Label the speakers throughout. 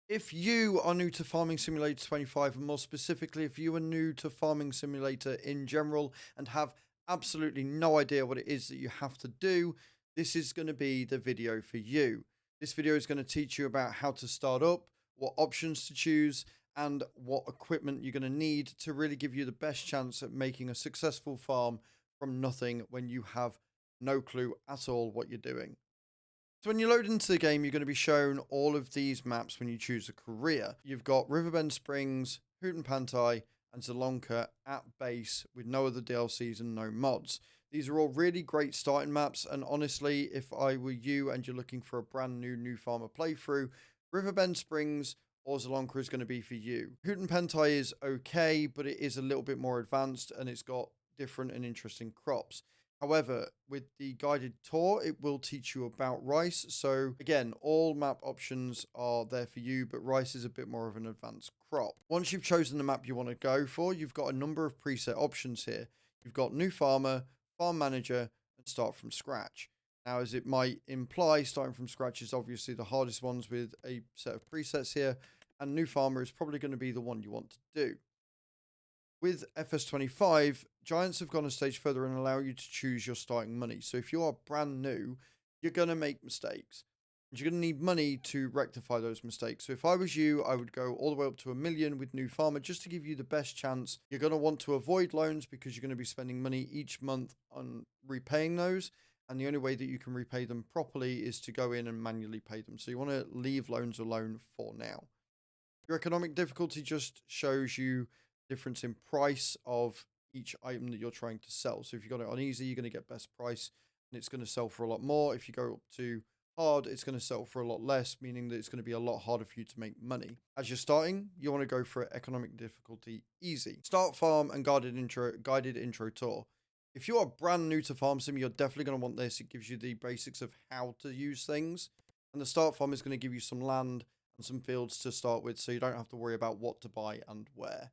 Speaker 1: If you are new to Farming Simulator 25, and more specifically, if you are new to Farming Simulator in general and have absolutely no idea what it is that you have to do, this is going to be the video for you. This video is going to teach you about how to start up, what options to choose, and what equipment you're going to need to really give you the best chance at making a successful farm from nothing when you have no clue at all what you're doing. So when you load into the game, you're going to be shown all of these maps when you choose a career. You've got Riverbend Springs, Houghton Pantai, and Zelonka at base with no other DLCs and no mods. These are all really great starting maps, and honestly, if I were you and you're looking for a brand new farmer playthrough, Riverbend Springs or Zelonka is going to be for you. Houghton Pantai is okay, but it is a little bit more advanced and it's got different and interesting crops. However, with the guided tour, it will teach you about rice. So again, all map options are there for you, but rice is a bit more of an advanced crop. Once you've chosen the map you want to go for, you've got a number of preset options here. You've got new farmer, farm manager, and start from scratch. Now, as it might imply, starting from scratch is obviously the hardest ones with a set of presets here, and new farmer is probably going to be the one you want to do. With FS25, Giants have gone a stage further and allow you to choose your starting money. So if you are brand new, you're going to make mistakes. And you're going to need money to rectify those mistakes. So if I was you, I would go all the way up to 1 million with new farmer just to give you the best chance. You're going to want to avoid loans because you're going to be spending money each month on repaying those. And the only way that you can repay them properly is to go in and manually pay them. So you want to leave loans alone for now. Your economic difficulty just shows you difference in price of each item that you're trying to sell. So if you got it on easy, you're going to get best price and it's going to sell for a lot more. If you go up to hard, it's going to sell for a lot less, meaning that it's going to be a lot harder for you to make money. As you're starting, you want to go for economic difficulty easy. Start farm and guided intro tour. If you are brand new to farm sim, you're definitely going to want this. It gives you the basics of how to use things. And the start farm is going to give you some land and some fields to start with, so you don't have to worry about what to buy and where.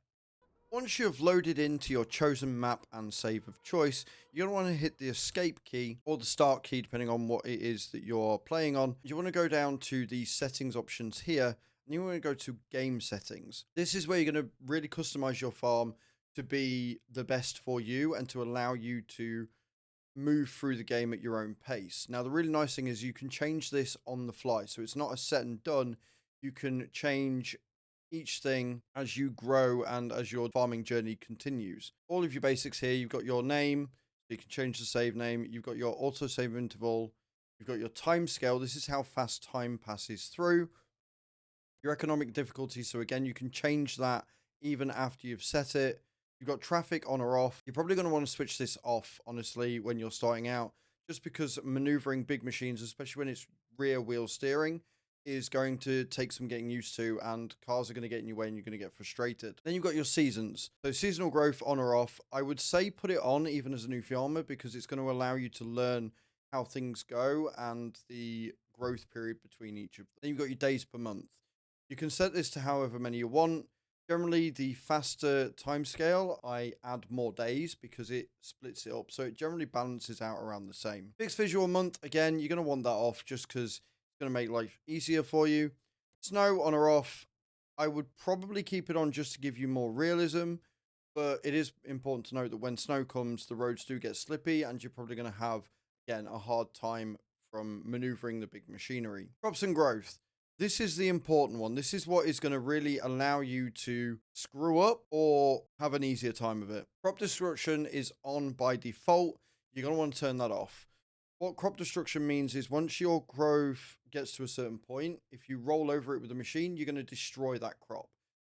Speaker 1: Once you have loaded into your chosen map and save of choice, you're going to want to hit the escape key or the start key, depending on what it is that you're playing on. You want to go down to the settings options here, and you want to go to game settings. This is where you're going to really customize your farm to be the best for you and to allow you to move through the game at your own pace. Now, the really nice thing is you can change this on the fly. So it's not a set and done. You can change each thing as you grow and as your farming journey continues. All of your basics here, you've got your name, so you can change the save name. You've got your autosave interval. You've got your time scale. This is how fast time passes through. Your economic difficulty. So again, you can change that even after you've set it. You've got traffic on or off. You're probably going to want to switch this off, honestly, when you're starting out, just because maneuvering big machines, especially when it's rear wheel steering, is going to take some getting used to, and cars are going to get in your way and you're going to get frustrated. Then you've got your seasons. So seasonal growth on or off. I would say put it on even as a new farmer because it's going to allow you to learn how things go and the growth period between each of them. Then you've got your days per month. You can set this to however many you want. Generally, the faster time scale, I add more days because it splits it up. So it generally balances out around the same. Fixed visual month, again, you're going to want that off just because it's going to make life easier for you. Snow on or off, I would probably keep it on just to give you more realism. But it is important to note that when snow comes, the roads do get slippy and you're probably going to have, again, a hard time from maneuvering the big machinery. Crops and growth. This is the important one. This is what is going to really allow you to screw up or have an easier time of it. Crop destruction is on by default. You're going to want to turn that off. What crop destruction means is once your growth gets to a certain point, if you roll over it with a machine, you're going to destroy that crop.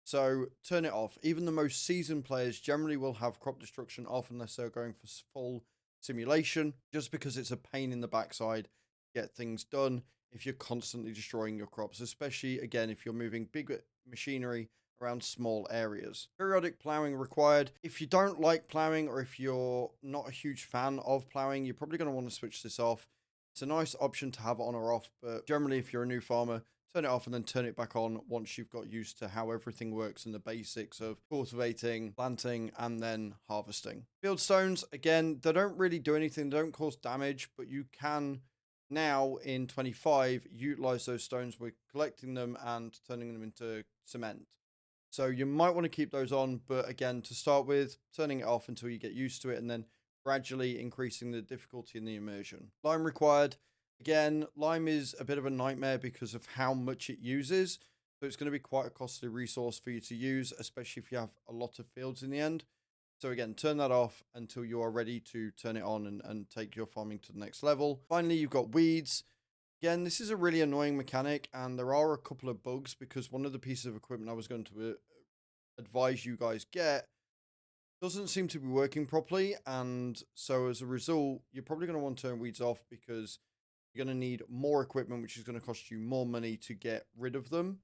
Speaker 1: So turn it off. Even the most seasoned players generally will have crop destruction off unless they're going for full simulation, just because it's a pain in the backside to get things done if you're constantly destroying your crops, especially, again, if you're moving big machinery around small areas. Periodic plowing required. If you don't like plowing or if you're not a huge fan of plowing, you're probably going to want to switch this off. It's a nice option to have on or off, but generally, if you're a new farmer, turn it off and then turn it back on once you've got used to how everything works and the basics of cultivating, planting, and then harvesting. Field stones, again, they don't really do anything. They don't cause damage, but you can Now in 25, utilize those stones. We're collecting them and turning them into cement. So you might want to keep those on, but again, to start with, turning it off until you get used to it, and then gradually increasing the difficulty in the immersion. Lime required. Again, lime is a bit of a nightmare because of how much it uses. So it's going to be quite a costly resource for you to use, especially if you have a lot of fields in the end. So again, turn that off until you are ready to turn it on and take your farming to the next level. Finally, you've got weeds. Again, this is a really annoying mechanic, and there are a couple of bugs because one of the pieces of equipment I was going to advise you guys get doesn't seem to be working properly. And so as a result, you're probably going to want to turn weeds off because you're going to need more equipment, which is going to cost you more money to get rid of them.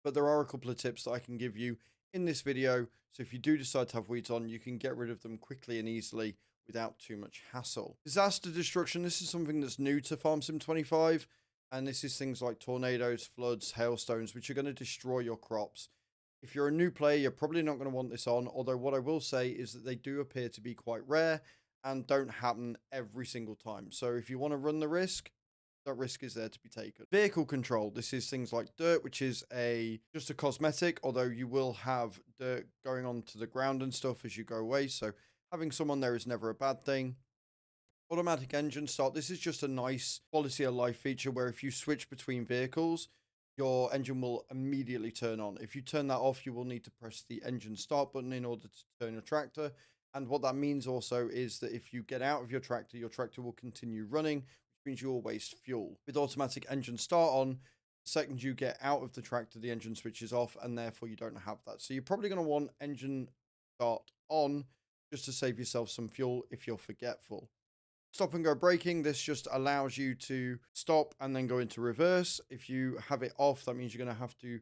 Speaker 1: But there are a couple of tips that I can give you in this video. So if you do decide to have weeds on, you can get rid of them quickly and easily without too much hassle. Disaster destruction. This is something that's new to Farm Sim 25. And this is things like tornadoes, floods, hailstones, which are going to destroy your crops. If you're a new player, you're probably not going to want this on. Although what I will say is that they do appear to be quite rare and don't happen every single time. So if you want to run the risk, that risk is there to be taken. Vehicle control. This is things like dirt, which is just a cosmetic, although you will have dirt going onto the ground and stuff as you go away. So having someone there is never a bad thing. Automatic engine start. This is just a nice quality of life feature where if you switch between vehicles, your engine will immediately turn on. If you turn that off, you will need to press the engine start button in order to turn your tractor. And what that means also is that if you get out of your tractor will continue running, which means you will waste fuel. With automatic engine start on, the second you get out of the tractor, the engine switches off, and therefore you don't have that. So you're probably going to want engine start on just to save yourself some fuel if you're forgetful. Stop and go braking. This just allows you to stop and then go into reverse. If you have it off, that means you're going to have to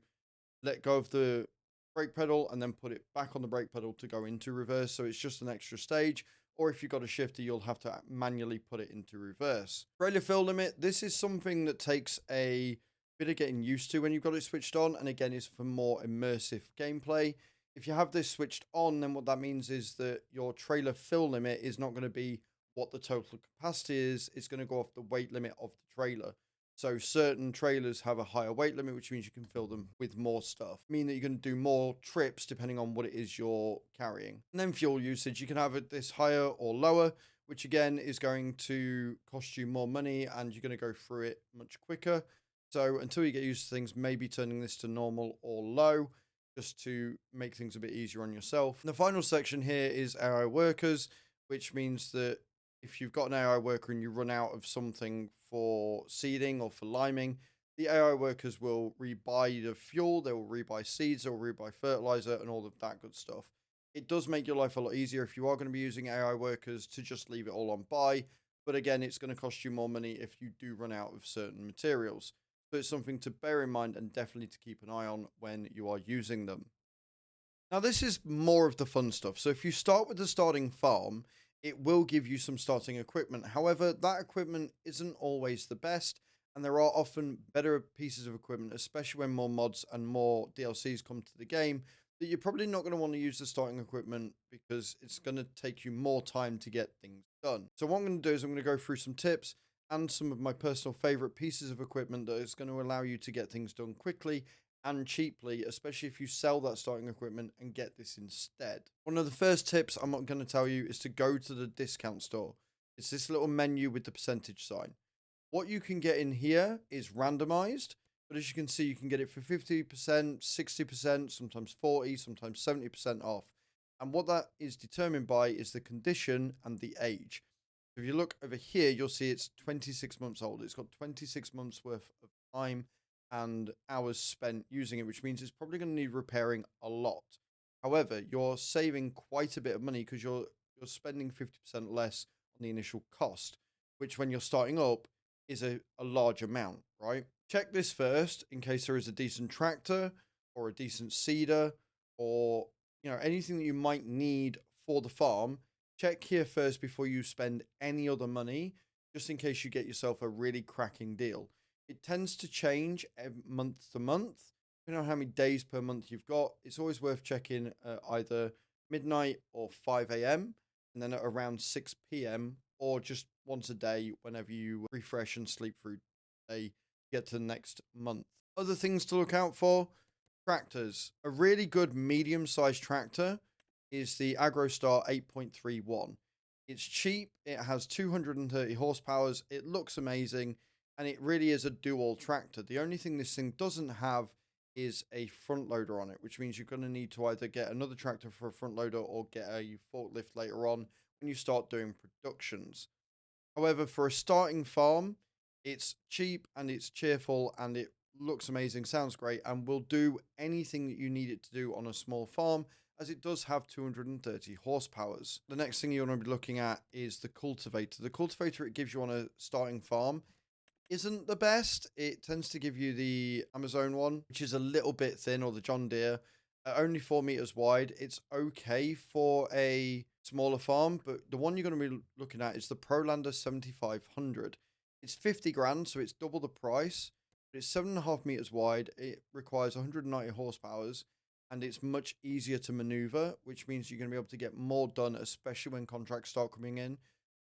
Speaker 1: let go of the brake pedal and then put it back on the brake pedal to go into reverse. So it's just an extra stage. Or if you've got a shifter, you'll have to manually put it into reverse. Trailer fill limit. This is something that takes a bit of getting used to when you've got it switched on. And again, is for more immersive gameplay. If you have this switched on, then what that means is that your trailer fill limit is not going to be what the total capacity is. It's going to go off the weight limit of the trailer. So certain trailers have a higher weight limit, which means you can fill them with more stuff. Meaning that you're going to do more trips depending on what it is you're carrying. And then fuel usage, you can have it this higher or lower, which again is going to cost you more money and you're going to go through it much quicker. So until you get used to things, maybe turning this to normal or low just to make things a bit easier on yourself. And the final section here is AI workers, which means that if you've got an AI worker and you run out of something for seeding or for liming, the AI workers will rebuy the fuel, they will rebuy seeds, they'll rebuy fertilizer and all of that good stuff. It does make your life a lot easier if you are going to be using AI workers to just leave it all on buy. But again, it's going to cost you more money if you do run out of certain materials. So it's something to bear in mind and definitely to keep an eye on when you are using them. Now, this is more of the fun stuff. So if you start with the starting farm, it will give you some starting equipment. However, that equipment isn't always the best, and there are often better pieces of equipment, especially when more mods and more DLCs come to the game, that you're probably not going to want to use the starting equipment because it's going to take you more time to get things done. So what I'm going to do is I'm going to go through some tips and some of my personal favorite pieces of equipment that is going to allow you to get things done quickly and cheaply, especially if you sell that starting equipment and get this instead. One of the first tips I'm going to tell you is to go to the discount store. It's this little menu with the percentage sign. What you can get in here is randomized, but as you can see, you can get it for 50%, 60%, sometimes 40, sometimes 70% off. And what that is determined by is the condition and the age. If you look over here, you'll see it's 26 months old. It's got 26 months worth of time and hours spent using it, which means it's probably going to need repairing a lot. However, you're saving quite a bit of money because you're spending 50% less on the initial cost, which when you're starting up is a large amount, right? Check this first in case there is a decent tractor or a decent seeder or anything that you might need for the farm. Check here first before you spend any other money, just in case you get yourself a really cracking deal. It tends to change month to month. You know how many days per month you've got. It's always worth checking either midnight or 5 a.m. and then at around 6 p.m. or just once a day whenever you refresh and sleep through a get to the next month. Other things to look out for: tractors. A really good medium-sized tractor is the AgroStar 8.31. It's cheap, it has 230 horsepower, it looks amazing, and it really is a dual tractor. The only thing this thing doesn't have is a front loader on it, which means you're going to need to either get another tractor for a front loader or get a forklift later on when you start doing productions. However, for a starting farm, it's cheap and it's cheerful and it looks amazing, sounds great, and will do anything that you need it to do on a small farm, as it does have 230 horsepowers. The next thing you want to be looking at is the cultivator. The cultivator it gives you on a starting farm isn't the best. It tends to give you the Amazon one, which is a little bit thin, or the John Deere, only 4 meters wide. It's okay for a smaller farm, but the one you're going to be looking at is the Prolander 7500. It's 50 grand, so it's double the price. But it's 7.5 meters wide. It requires 190 horsepower, and it's much easier to maneuver, which means you're going to be able to get more done, especially when contracts start coming in,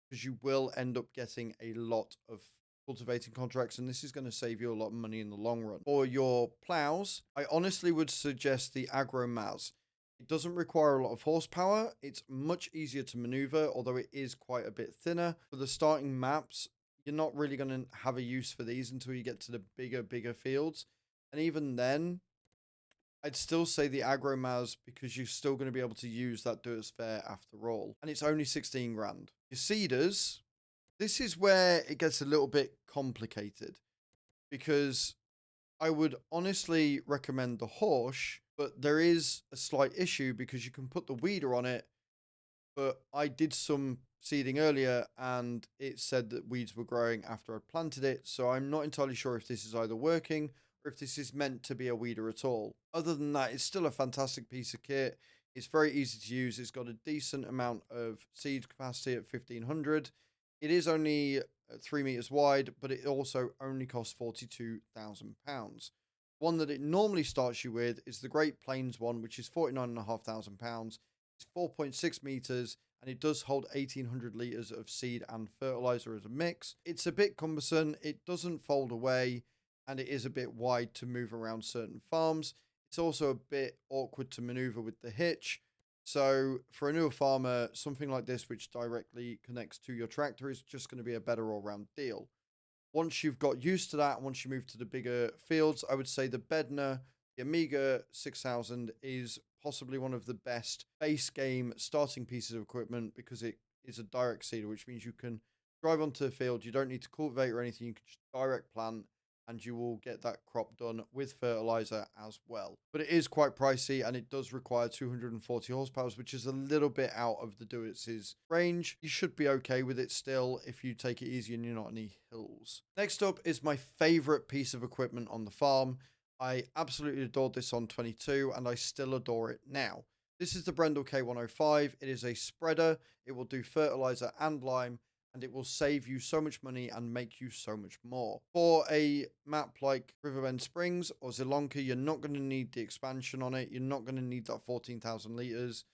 Speaker 1: because you will end up getting a lot of cultivating contracts, and this is going to save you a lot of money in the long run. For your plows, I honestly would suggest the Agro Maz. It doesn't require a lot of horsepower. It's much easier to maneuver, although it is quite a bit thinner. For the starting maps, you're not really going to have a use for these until you get to the bigger fields. And even then, I'd still say the Agro Maz, because you're still going to be able to use that Duos Fair after all. And it's only 16 grand. Your seeders, this is where it gets a little bit complicated, because I would honestly recommend the Horsch, but there is a slight issue because you can put the weeder on it, but I did some seeding earlier and it said that weeds were growing after I planted it, so I'm not entirely sure if this is either working or if this is meant to be a weeder at all. Other than that, it's still a fantastic piece of kit. It's very easy to use. It's got a decent amount of seed capacity at 1500. It is only 3 meters wide, but it also only costs £42,000. One that it normally starts you with is the Great Plains one, which is £49,500. It's 4.6 meters, and it does hold 1800 liters of seed and fertilizer as a mix. It's a bit cumbersome, it doesn't fold away, and it is a bit wide to move around certain farms. It's also a bit awkward to maneuver with the hitch. So for a newer farmer, something like this, which directly connects to your tractor, is just going to be a better all-round deal. Once you've got used to that, once you move to the bigger fields, I would say the Bedner, the Amiga 6000 is possibly one of the best base game starting pieces of equipment, because it is a direct seeder, which means you can drive onto the field. You don't need to cultivate or anything. You can just direct plant, and you will get that crop done with fertilizer as well. But it is quite pricey, and it does require 240 horsepower, which is a little bit out of the Duo's range. You should be okay with it still if you take it easy and you're not on any hills. Next up is my favorite piece of equipment on the farm. I absolutely adored this on 22, and I still adore it now. This is the Brendel K105. It is a spreader. It will do fertilizer and lime, and it will save you so much money and make you so much more. For a map like Riverbend Springs or Zilonka, you're not going to need the expansion on it. You're not going to need that 14,000 liters.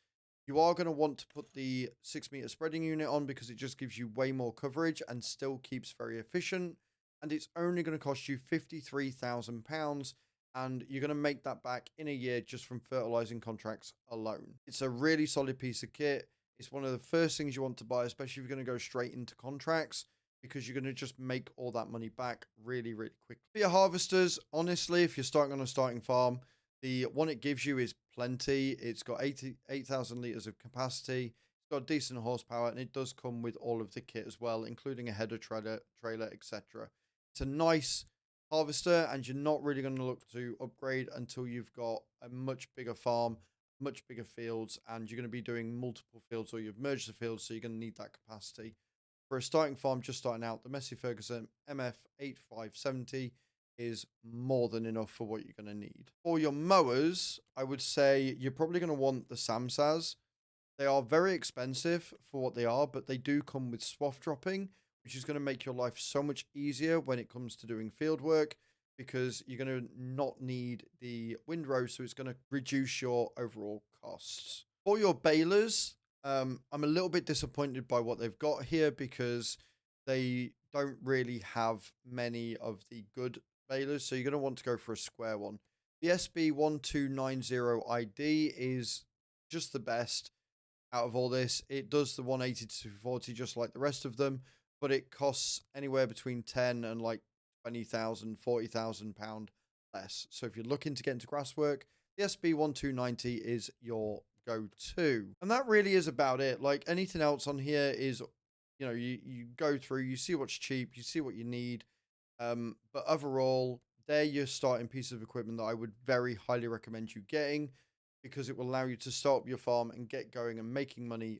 Speaker 1: You are going to want to put the 6-meter spreading unit on, because it just gives you way more coverage and still keeps very efficient. And it's only going to cost you £53,000, and you're going to make that back in a year just from fertilizing contracts alone. It's a really solid piece of kit. It's one of the first things you want to buy, especially if you're going to go straight into contracts, because you're going to just make all that money back really, really quickly. For your harvesters, honestly, if you're starting on a starting farm, the one it gives you is plenty. It's got 8,000 liters of capacity. It's got decent horsepower, and it does come with all of the kit as well, including a header, trailer, etc. It's a nice harvester, and you're not really going to look to upgrade until you've got a much bigger farm, much bigger fields, and you're going to be doing multiple fields, or you've merged the fields, so you're going to need that capacity. For a starting farm just starting out, the Massey Ferguson MF8570 is more than enough for what you're going to need. For your mowers, I would say you're probably going to want the Samsas. They are very expensive for what they are, but they do come with swath dropping, which is going to make your life so much easier when it comes to doing field work, because you're going to not need the windrow, so it's going to reduce your overall costs. For your balers, I'm a little bit disappointed by what they've got here, because they don't really have many of the good balers, so you're going to want to go for a square one. The SB1290ID is just the best out of all this. It does the 180 to 240 just like the rest of them, but it costs anywhere between 10 and like 20,000, 40,000 pound less. So if you're looking to get into grass work, the SB1290 is your go-to. And that really is about it. Like anything else on here is, you go through, you see what's cheap, you see what you need. But overall, they're your starting piece of equipment that I would very highly recommend you getting, because it will allow you to start up your farm and get going and making money.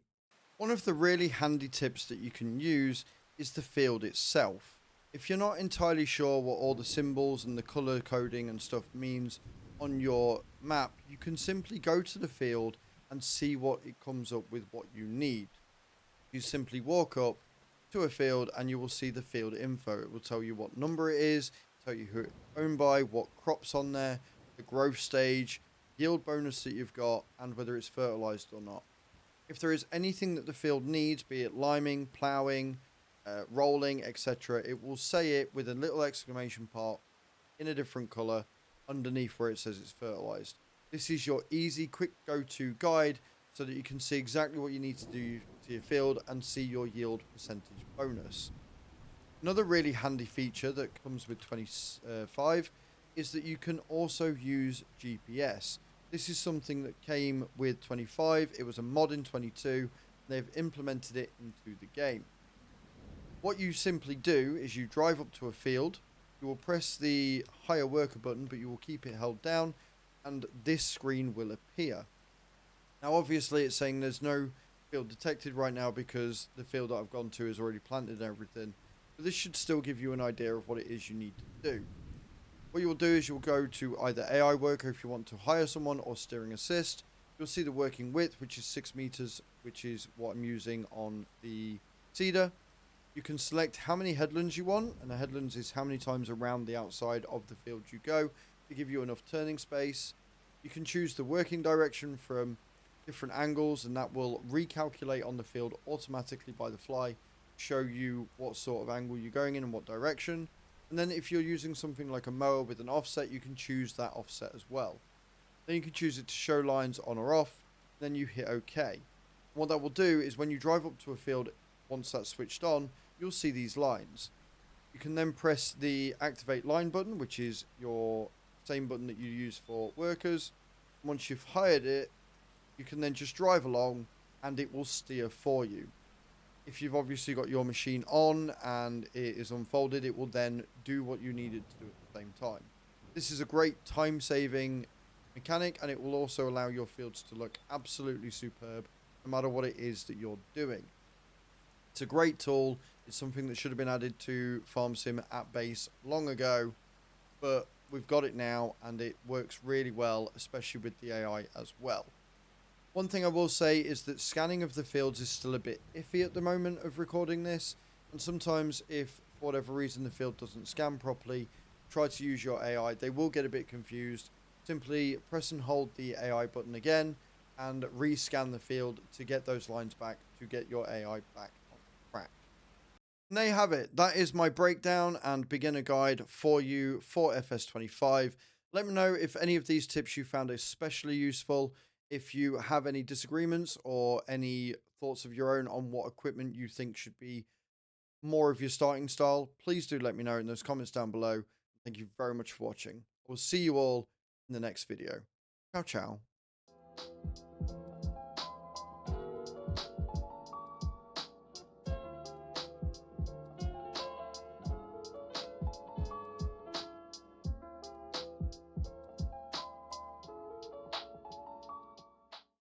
Speaker 1: One of the really handy tips that you can use is the field itself. If you're not entirely sure what all the symbols and the color coding and stuff means on your map, you can simply go to the field and see what it comes up with what you need. You simply walk up to a field and you will see the field info. It will tell you what number it is, tell you who it's owned by, what crops on there, the growth stage, yield bonus that you've got, and whether it's fertilized or not. If there is anything that the field needs, be it liming, ploughing, rolling, etc., it will say it with a little exclamation mark in a different color underneath where it says it's fertilized. This is your easy, quick go-to guide so that you can see exactly what you need to do to your field and see your yield percentage bonus. Another really handy feature that comes with 25 is that you can also use GPS. This is something that came with 25. It was a mod in 22. They've implemented it into the game. What you simply do is you drive up to a field. You will press the hire worker button, but you will keep it held down, and this screen will appear. Now, obviously, it's saying there's no field detected right now because the field that I've gone to is already planted and everything. But this should still give you an idea of what it is you need to do. What you'll do is you'll go to either AI worker if you want to hire someone, or steering assist. You'll see the working width, which is 6 meters, which is what I'm using on the seeder. You can select how many headlands you want, and the headlands is how many times around the outside of the field you go to give you enough turning space. You can choose the working direction from different angles, and that will recalculate on the field automatically by the fly, show you what sort of angle you're going in and what direction. And then if you're using something like a mower with an offset, you can choose that offset as well. Then you can choose it to show lines on or off. Then you hit OK. What that will do is when you drive up to a field, once that's switched on, you'll see these lines. You can then press the activate line button, which is your same button that you use for workers. Once you've hired it, you can then just drive along and it will steer for you. If you've obviously got your machine on and it is unfolded, it will then do what you need it to do at the same time. This is a great time-saving mechanic, and it will also allow your fields to look absolutely superb no matter what it is that you're doing. It's a great tool. It's something that should have been added to Farm Sim at base long ago, but we've got it now and it works really well, especially with the AI as well. One thing I will say is that scanning of the fields is still a bit iffy at the moment of recording this, and sometimes if for whatever reason the field doesn't scan properly, try to use your AI, they will get a bit confused. Simply press and hold the AI button again and rescan the field to get those lines back, to get your AI back on track. And there you have it. That is my breakdown and beginner guide for you for FS25. Let me know if any of these tips you found especially useful. If you have any disagreements or any thoughts of your own on what equipment you think should be more of your starting style, please do let me know in those comments down below. Thank you very much for watching. We'll see you all in the next video. Ciao, ciao.